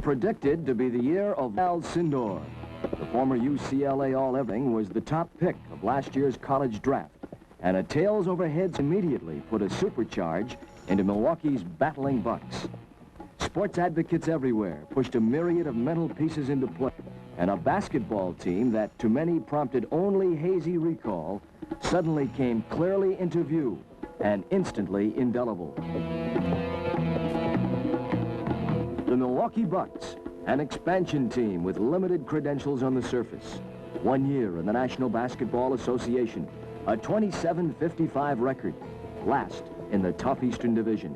Predicted to be the year of Alcindor. The former UCLA All-Everything was the top pick of last year's college draft, and a tails over heads immediately put a supercharge into Milwaukee's battling Bucks. Sports advocates everywhere pushed a myriad of mental pieces into play, and a basketball team that to many prompted only hazy recall suddenly came clearly into view and instantly indelible. The Milwaukee Bucks, an expansion team with limited credentials on the surface. 1 year in the National Basketball Association, a 27-55 record, last in the tough Eastern Division.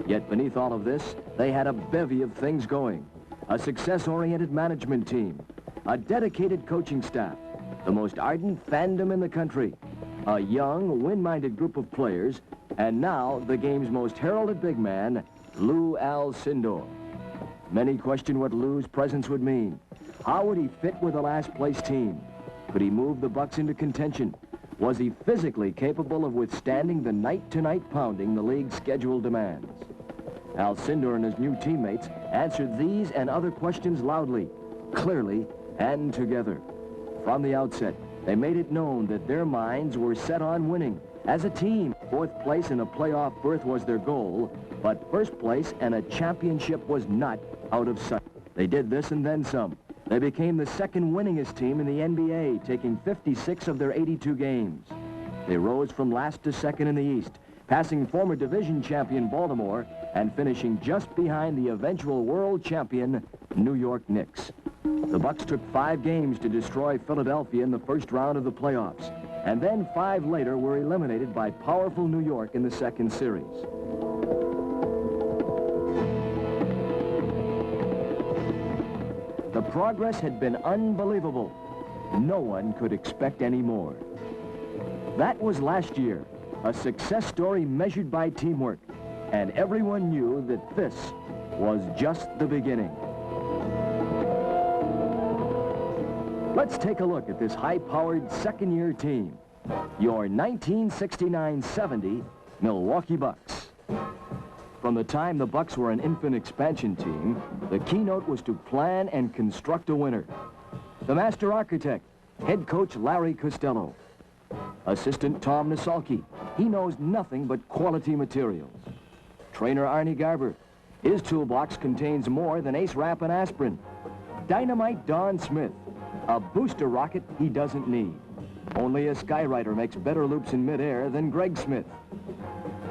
Yet beneath all of this, they had a bevy of things going. A success-oriented management team, a dedicated coaching staff, the most ardent fandom in the country, a young, win-minded group of players, and now the game's most heralded big man, Lou Alcindor. Many questioned what Lou's presence would mean. How would he fit with the last-place team? Could he move the Bucks into contention? Was he physically capable of withstanding the night-to-night pounding the league's schedule demands? Alcindor and his new teammates answered these and other questions loudly, clearly, and together. From the outset, they made it known that their minds were set on winning. As a team, fourth place and a playoff berth was their goal, but first place and a championship was not out of sight. They did this and then some. They became the second winningest team in the NBA, taking 56 of their 82 games. They rose from last to second in the East, passing former division champion Baltimore and finishing just behind the eventual world champion New York Knicks. The Bucks took 5 games to destroy Philadelphia in the first round of the playoffs, and then 5 later were eliminated by powerful New York in the second series. The progress had been unbelievable. No one could expect any more. That was last year, a success story measured by teamwork, and everyone knew that this was just the beginning. Let's take a look at this high-powered second-year team, your 1969-70 Milwaukee Bucks. From the time the Bucks were an infant expansion team, the keynote was to plan and construct a winner. The master architect, head coach Larry Costello. Assistant Tom Nisalke, he knows nothing but quality materials. Trainer Arnie Garber, his toolbox contains more than Ace Wrap and aspirin. Dynamite Don Smith, a booster rocket he doesn't need. Only a skywriter makes better loops in midair than Greg Smith.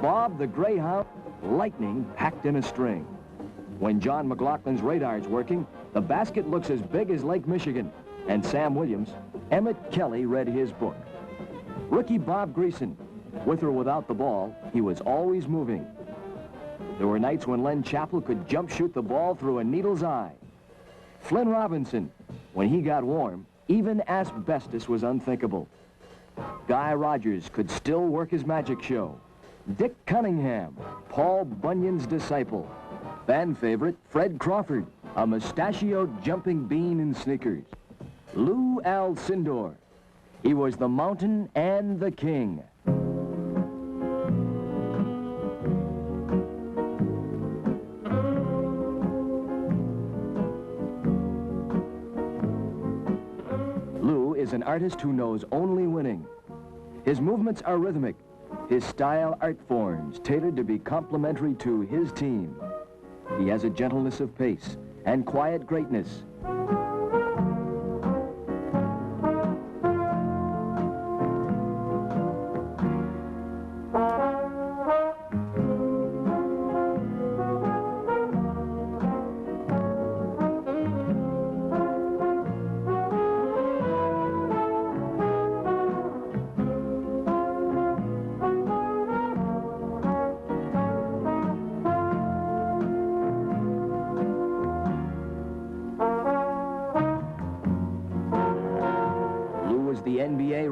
Bob the Greyhound, lightning packed in a string. When John McLaughlin's radar's working, the basket looks as big as Lake Michigan. And Sam Williams, Emmett Kelly read his book. Rookie Bob Greason, with or without the ball, he was always moving. There were nights when Len Chappell could jump shoot the ball through a needle's eye. Flynn Robinson, when he got warm, even asbestos was unthinkable. Guy Rogers could still work his magic show. Dick Cunningham, Paul Bunyan's disciple. Fan favorite, Fred Crawford, a mustachioed jumping bean in sneakers. Lou Alcindor, he was the mountain and the king. Lou is an artist who knows only winning. His movements are rhythmic. His style, art forms, tailored to be complementary to his team. He has a gentleness of pace and quiet greatness.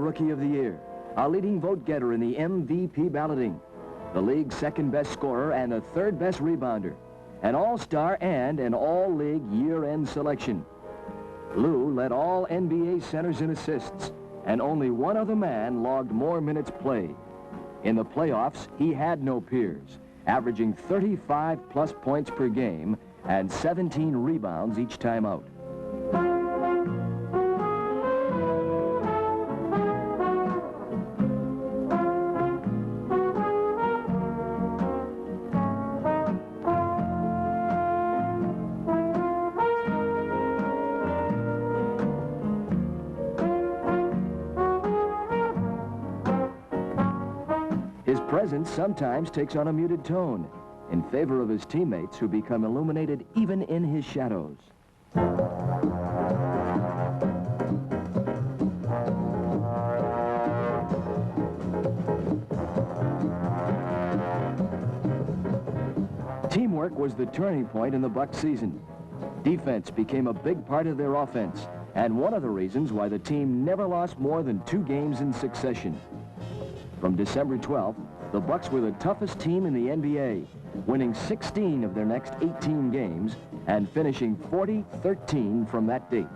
Rookie of the Year, a leading vote-getter in the MVP balloting, the league's second-best scorer and the third-best rebounder, an all-star and an all-league year-end selection. Lou led all NBA centers in assists, and only one other man logged more minutes played. In the playoffs, he had no peers, averaging 35-plus points per game and 17 rebounds each time out. His presence sometimes takes on a muted tone in favor of his teammates who become illuminated even in his shadows. Teamwork was the turning point in the Bucks season. Defense became a big part of their offense, and one of the reasons why the team never lost more than 2 games in succession. From December 12th, the Bucks were the toughest team in the NBA, winning 16 of their next 18 games and finishing 40-13 from that date.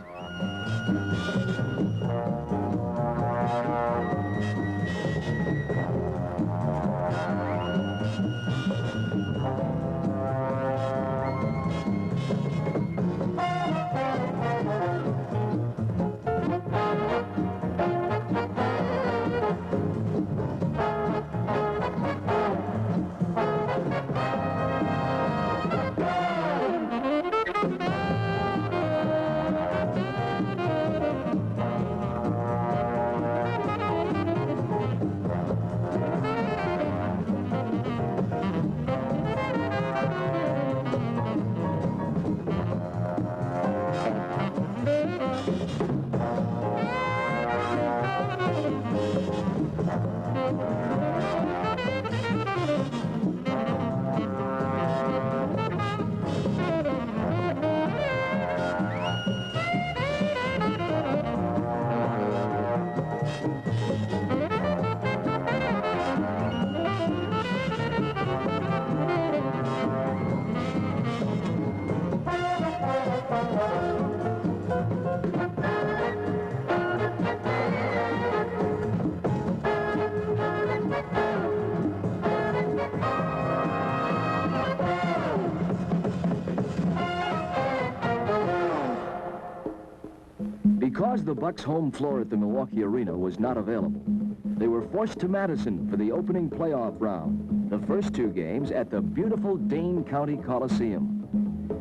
Because the Bucks' home floor at the Milwaukee Arena was not available, they were forced to Madison for the opening playoff round, the first 2 games at the beautiful Dane County Coliseum.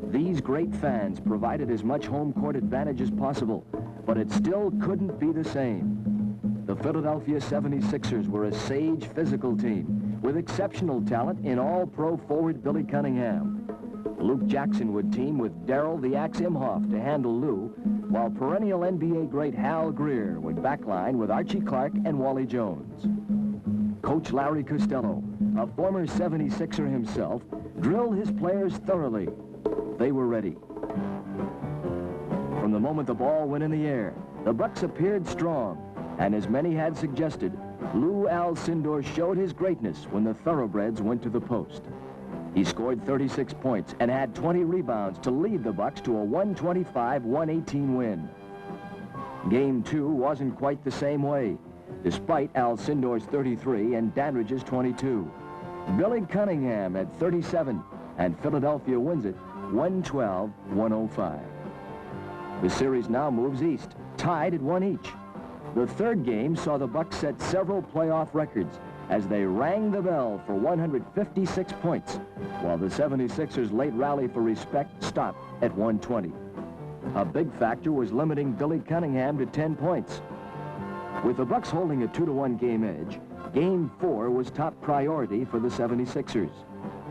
These great fans provided as much home court advantage as possible, but it still couldn't be the same. The Philadelphia 76ers were a sage physical team with exceptional talent in all-pro forward Billy Cunningham. Luke Jackson would team with Darryl the Axe Imhoff to handle Lou, while perennial NBA great Hal Greer would backline with Archie Clark and Wally Jones. Coach Larry Costello, a former 76er himself, drilled his players thoroughly. They were ready. From the moment the ball went in the air, the Bucks appeared strong, and as many had suggested, Lou Alcindor showed his greatness when the Thoroughbreds went to the post. He scored 36 points and had 20 rebounds to lead the Bucks to a 125-118 win. Game 2 wasn't quite the same way, despite Alcindor's 33 and Dandridge's 22. Billy Cunningham had 37, and Philadelphia wins it 112-105. The series now moves east, tied at 1 each. The third game saw the Bucks set several playoff records as they rang the bell for 156 points, while the 76ers' late rally for respect stopped at 120. A big factor was limiting Billy Cunningham to 10 points. With the Bucks holding a 2-1 game edge, Game 4 was top priority for the 76ers.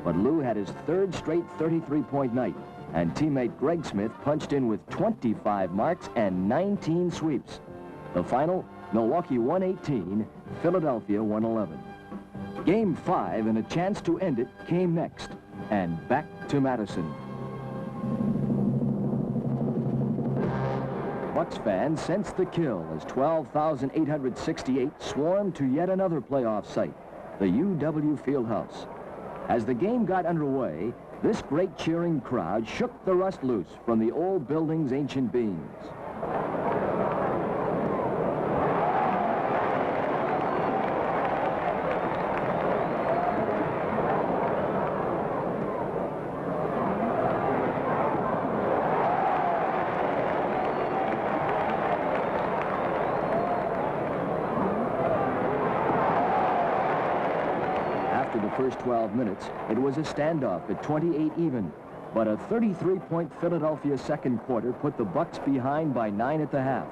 But Lou had his 3rd straight 33-point night, and teammate Greg Smith punched in with 25 marks and 19 sweeps. The final, Milwaukee 118, Philadelphia 111. Game 5 and a chance to end it came next, and back to Madison. Bucks fans sensed the kill as 12,868 swarmed to yet another playoff site, the UW Fieldhouse. As the game got underway, this great cheering crowd shook the rust loose from the old building's ancient beams. After the first 12 minutes, it was a standoff at 28 even, but a 33-point Philadelphia second quarter put the Bucks behind by 9 at the half.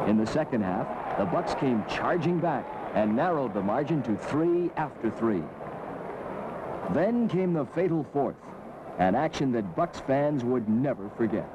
In the second half, the Bucks came charging back and narrowed the margin to 3 after 3. Then came the fatal fourth, an action that Bucks fans would never forget.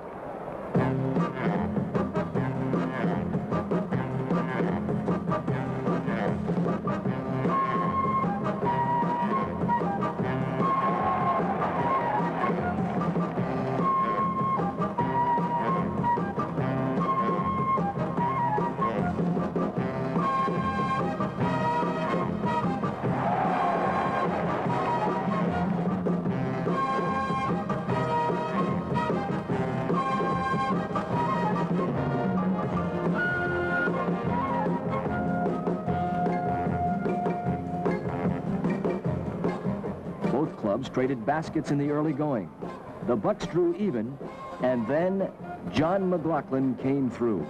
Both clubs traded baskets in the early going. The Bucks drew even, and then John McLaughlin came through.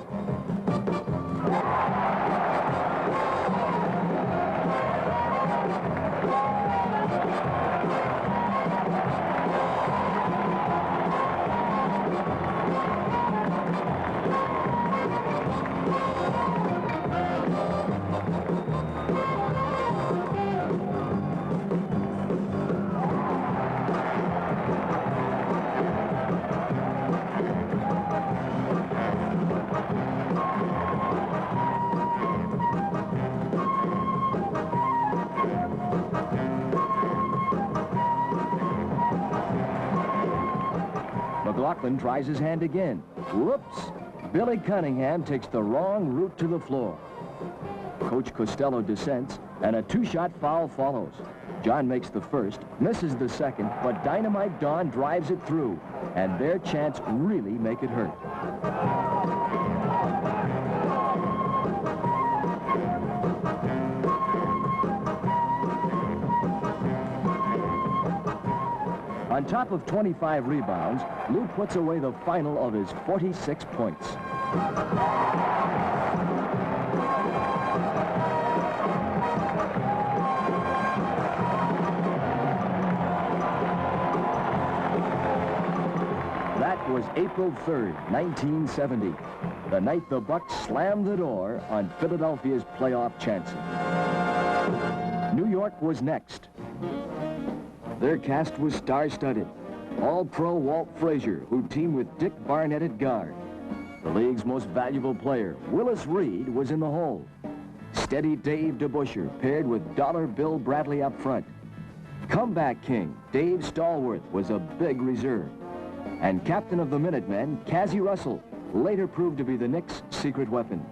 McLaughlin tries his hand again. Whoops! Billy Cunningham takes the wrong route to the floor. Coach Costello dissents, and a two-shot foul follows. John makes the first, misses the second, but Dynamite Don drives it through, and their chants really make it hurt. On top of 25 rebounds, Lou puts away the final of his 46 points. That was April 3rd, 1970, the night the Bucks slammed the door on Philadelphia's playoff chances. New York was next. Their cast was star-studded. All-pro Walt Frazier, who teamed with Dick Barnett at guard. The league's most valuable player, Willis Reed, was in the hole. Steady Dave DeBuscher paired with Dollar Bill Bradley up front. Comeback king Dave Stallworth was a big reserve. And captain of the Minutemen, Cassie Russell, later proved to be the Knicks' secret weapon.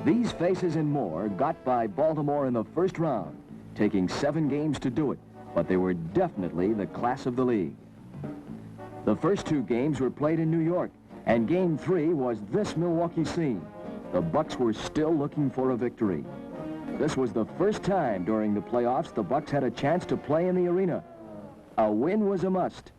These faces and more got by Baltimore in the first round, taking 7 games to do it. But they were definitely the class of the league. The first 2 games were played in New York, and Game 3 was this Milwaukee scene. The Bucks were still looking for a victory. This was the first time during the playoffs the Bucks had a chance to play in the arena. A win was a must.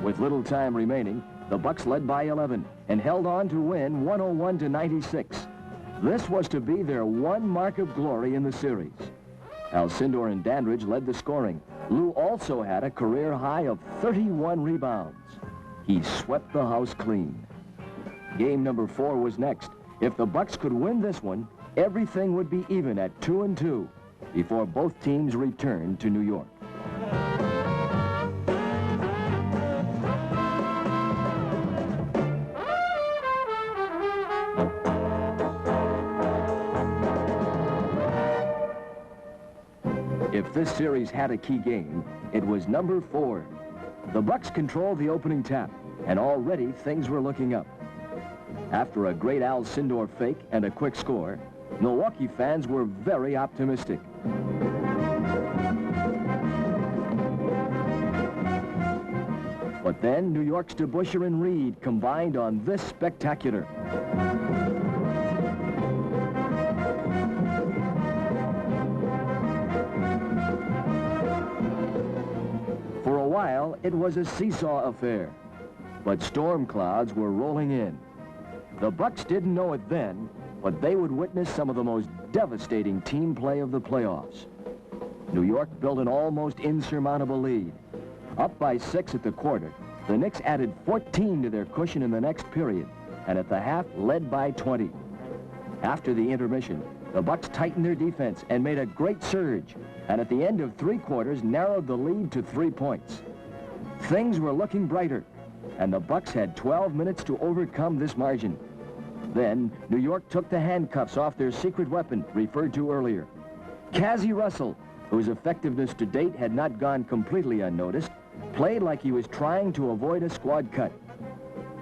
With little time remaining, the Bucks led by 11 and held on to win 101-96. This was to be their one mark of glory in the series. Alcindor and Dandridge led the scoring. Lou also had a career high of 31 rebounds. He swept the house clean. Game number 4 was next. If the Bucks could win this one, everything would be even at 2-2 before both teams returned to New York. If this series had a key game, it was number 4. The Bucks controlled the opening tap, and already things were looking up. After a great Al Cindor fake and a quick score, Milwaukee fans were very optimistic. But then New York's DeBusschere and Reed combined on this spectacular. For a while, it was a seesaw affair, but storm clouds were rolling in. The Bucks didn't know it then, but they would witness some of the most devastating team play of the playoffs. New York built an almost insurmountable lead. Up by 6 at the quarter, the Knicks added 14 to their cushion in the next period, and at the half led by 20. After the intermission, the Bucks tightened their defense and made a great surge, and at the end of 3 quarters narrowed the lead to 3 points. Things were looking brighter, and the Bucks had 12 minutes to overcome this margin. Then, New York took the handcuffs off their secret weapon, referred to earlier. Cassie Russell, whose effectiveness to date had not gone completely unnoticed, played like he was trying to avoid a squad cut.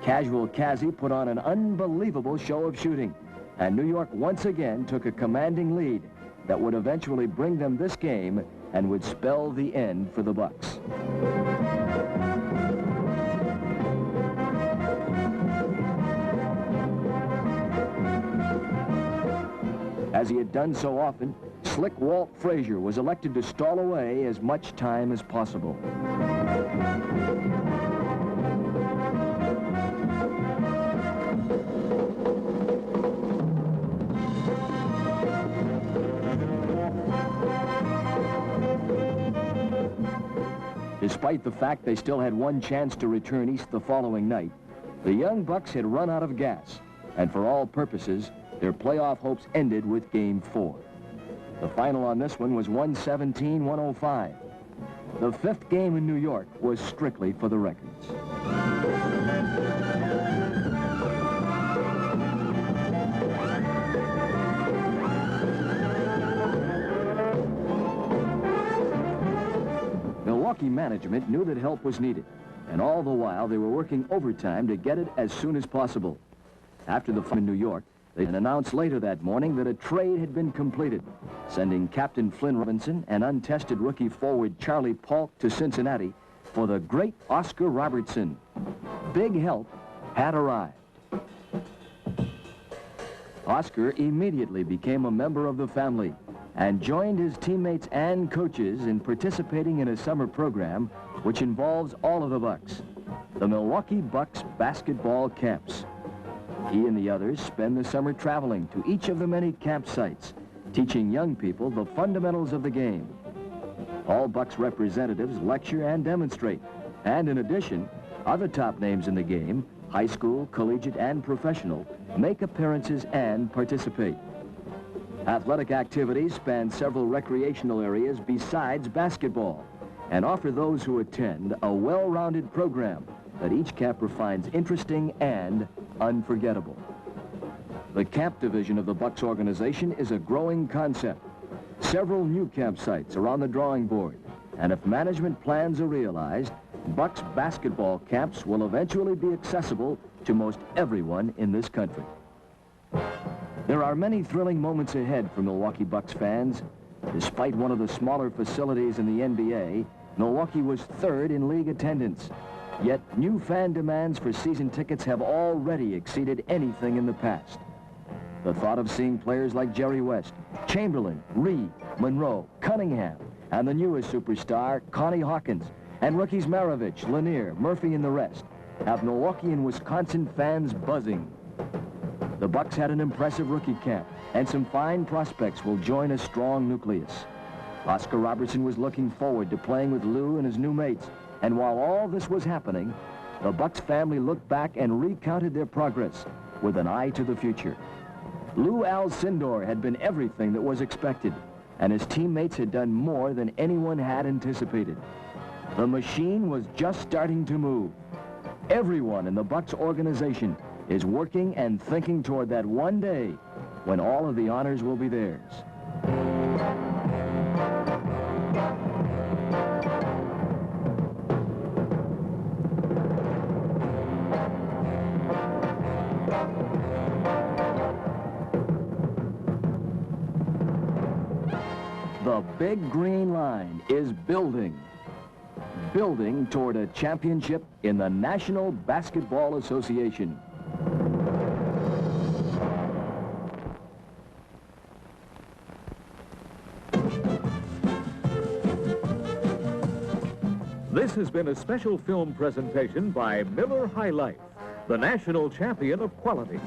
Casual Cassie put on an unbelievable show of shooting, and New York once again took a commanding lead that would eventually bring them this game and would spell the end for the Bucks. As he had done so often, slick Walt Frazier was elected to stall away as much time as possible. Despite the fact they still had one chance to return east the following night, the young Bucks had run out of gas, and for all purposes, their playoff hopes ended with Game 4. The final on this one was 117-105. The 5th game in New York was strictly for the records. Milwaukee management knew that help was needed, and all the while they were working overtime to get it as soon as possible. After the fun in New York, they announced later that morning that a trade had been completed, sending Captain Flynn Robinson and untested rookie forward Charlie Paulk to Cincinnati for the great Oscar Robertson. Big help had arrived. Oscar immediately became a member of the family and joined his teammates and coaches in participating in a summer program which involves all of the Bucks, the Milwaukee Bucks basketball camps. He and the others spend the summer traveling to each of the many campsites, teaching young people the fundamentals of the game. All Bucks representatives lecture and demonstrate, and in addition, other top names in the game, high school, collegiate, and professional, make appearances and participate. Athletic activities span several recreational areas besides basketball and offer those who attend a well-rounded program that each camper finds interesting and unforgettable. The camp division of the Bucks organization is a growing concept. Several new campsites are on the drawing board, and if management plans are realized, Bucks basketball camps will eventually be accessible to most everyone in this country. There are many thrilling moments ahead for Milwaukee Bucks fans. Despite one of the smaller facilities in the NBA, Milwaukee was 3rd in league attendance. Yet new fan demands for season tickets have already exceeded anything in the past. The thought of seeing players like Jerry West, Chamberlain, Reed, Monroe, Cunningham, and the newest superstar, Connie Hawkins, and rookies Maravich, Lanier, Murphy, and the rest have Milwaukee and Wisconsin fans buzzing. The Bucks had an impressive rookie camp, and some fine prospects will join a strong nucleus. Oscar Robertson was looking forward to playing with Lou and his new mates, and while all this was happening, the Bucks family looked back and recounted their progress with an eye to the future. Lou Alcindor had been everything that was expected, and his teammates had done more than anyone had anticipated. The machine was just starting to move. Everyone in the Bucks organization is working and thinking toward that one day when all of the honors will be theirs. The big green line is building toward a championship in the National Basketball Association. This has been a special film presentation by Miller High Life, the national champion of quality.